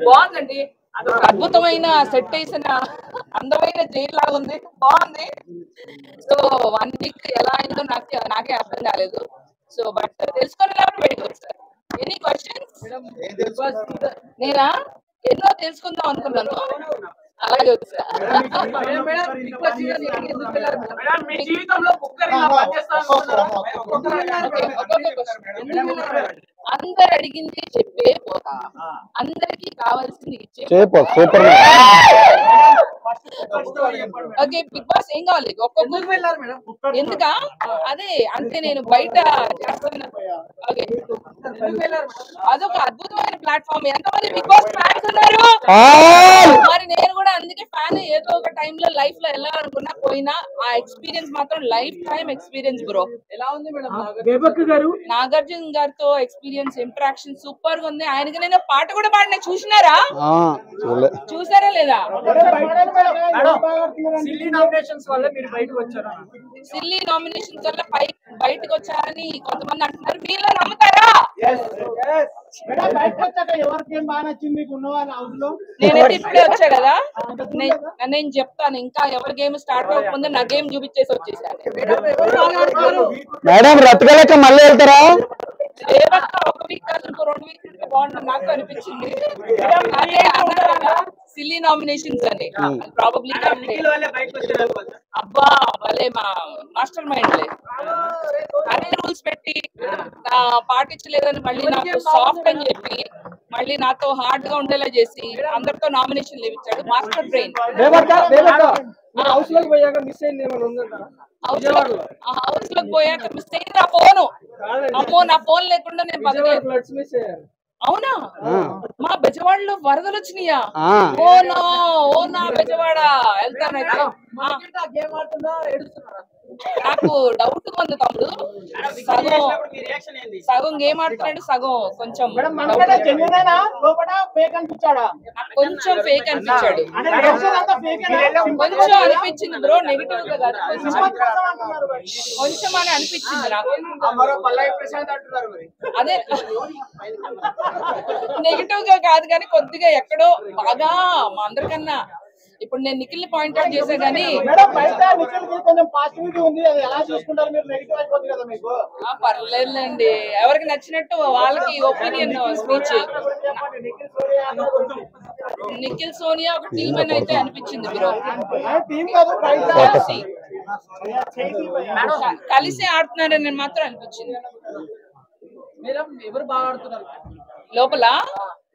బాగుందండి. అదొక అద్భుతమైన సెట్ వేసిన అందమైన జైలు లాగా ఉంది, బాగుంది. సో 1 వీక్ ఎలా అయిందో నాకే అర్థం కాలేదు. సో బట్ తెలుసుకొని బయటకు వచ్చారు. Any questions? నేనా ఎన్నో తెలుసుకుందాం అనుకున్నాను, అలాగే వచ్చా. అందరు అడిగింది చెప్పే పోతా, అందరికి కావాల్సింది ఇచ్చే. ఓకే, బిగ్ బాస్ ఏం కావాలి? ఎందుక అదే అంటే నేను బయట చేస్తున్నా. ఓకే, అదొక అద్భుతమైన ప్లాట్ఫామ్. ఎంతమంది బిగ్ బాస్ ఫ్యాన్స్ ఉన్నారు? మరి నేను కూడా అందుకే ఫ్యాన్. ఏదో ఒక టైంలో లైఫ్ లో వెళ్ళాలనుకున్నా, పోయినా ఆ ఎక్స్పీరియన్స్ మాత్రం లైఫ్ టైం ఎక్స్పీరియన్స్ బ్రో. ఎలా ఉంది మేడం? నాగార్జున గారితో ఎక్స్పీరియన్స్, ఇంటరాక్షన్ సూపర్ గా ఉంది. ఆయనకి నేను పాట కూడా పాడిన, చూసినారా? చూసారా లేదా? సిల్లీ నామినేషన్స్ వల్ల బయటకు వచ్చారని కొంతమంది అంటున్నారు. మీరు నమ్ముతారా? నేనైతే ఇప్పుడే వచ్చా కదా, నేను చెప్తాను. ఇంకా ఎవరి గేమ్ స్టార్ట్ అవ్వకముందే నా గేమ్ చూపించేసి వచ్చేసాను. మళ్ళీ వెళ్తారా? ఒక వీక్ కాదు, ఇంకో 2 వీక్స్ బాగుంటుంది నాకు అనిపించింది. సిల్లీ నామినేషన్స్ అని ప్రాబబ్లీ అబ్బా భలే మా మాస్టర్ మైండ్ లే. అదే రూల్స్ పెట్టి పాటించలేదని మళ్ళీ నాకు సాఫ్ట్ అని చెప్పి మళ్ళీ నాతో హార్డ్ గా ఉండేలా చేసి అందరితో నామినేషన్ లేవిచ్చాడు మాస్టర్ బ్రెయిన్. హౌస్ లోకి పోయాక మిస్ అయింది నా ఫోను. అమ్మో, నా ఫోన్ లేకుండా నేను బతకలేదు. అవునా? మా బెజవాడలో వరదలు వచ్చినాయా? ఓనా బెజవాడ వెళ్తానైతే. నాకు డౌట్ ఉంది తమ్ముడు, సగం గేమ్ ఆడుతున్నాడు, సగం కొంచెం కొంచెం ఫేక్ అనిపించాడు. కొంచెం అనిపించింది బ్రో, నెగిటివ్ గా కాదు, కొంచెం అని అనిపించింది నాకు. అదే నెగిటివ్ గా కాదు కానీ కొద్దిగా ఎక్కడో బాగా మా అందరికన్నా. ఇప్పుడు నేను నిఖిల్ ని పాయింట్ అవుట్ చేసా గానీ పర్లేదులేండి, ఎవరికి నచ్చినట్టు వాళ్ళకి ఒపీనియన్ స్పీచ్. నిఖిల్ సోనియా ఒక టీమ్ అని అయితే అనిపించింది బ్రో. కలిసి ఆడుతున్నారని నేను మాత్రం అనిపించింది. ఎవరు బాగా ఆడుతున్నారు లోపల?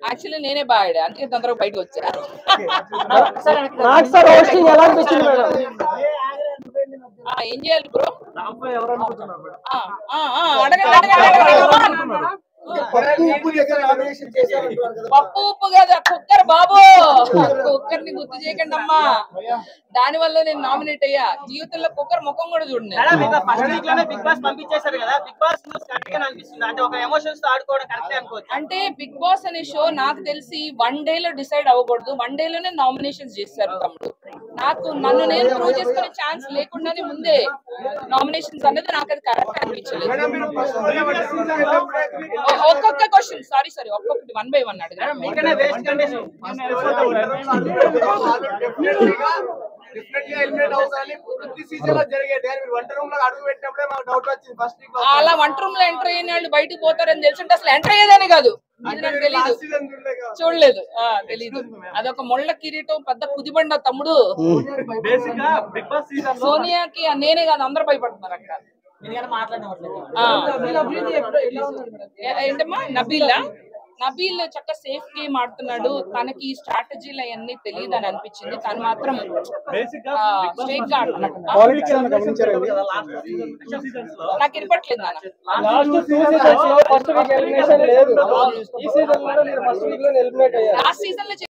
యాక్చువల్లీ నేనే బాగా ఆడా, అందుకే తొందరగా బయటకు వచ్చా. ఏం చేయాలి బ్రో? పప్పు ఉప్పు కదా, కుక్కర్ బాబు. కుక్కర్ ని గుర్తు చేయకండి అమ్మా, దాని వల్ల నేను నామినేట్ అయ్యా. జీవితంలో కుక్కర్ ముఖం కూడా చూడండి. అంటే బిగ్ బాస్ అనే షో నాకు తెలిసి 1 డే లో డిసైడ్ అవ్వకూడదు, 1 డే లోనే నామినేషన్స్ చేస్తారు తమ్ముడు. నన్ను నేను ప్రూవ్ చేసుకునే ఛాన్స్ లేకుండానే ముందే నామినేషన్స్ అనేది నాకు అది కరెక్ట్ అనిపించలేదు. ఒక్కొక్క క్వశ్చన్ సారీ ఒక్కొక్కటి 1 by 1 అడగ. అలా వంట రూమ్ లో ఎంటర్ అయిన వాళ్ళు బయటకు పోతారని తెలుసుంటే అసలు ఎంటర్ అయ్యేదని కాదు. ఇది నాకు తెలీదు, చూడలేదు, తెలీదు. అదొక ముళ్ళ కిరీటం, పెద్ద కుదిబండ తమ్ముడు. సోనియాకి నేనే కాదు అందరు భయపడుతున్నారు అక్కడ. ఏంటమ్మా నబీల్ చక్కగా సేఫ్ గేమ్ ఆడుతున్నాడు. తనకి స్ట్రాటజీలు అవన్నీ తెలియదు అని అనిపించింది. తను మాత్రం స్ట్రైట్ గా ఆడుతున్నాడు. నాకు వినపట్లేదు లాస్ట్ సీజన్ లో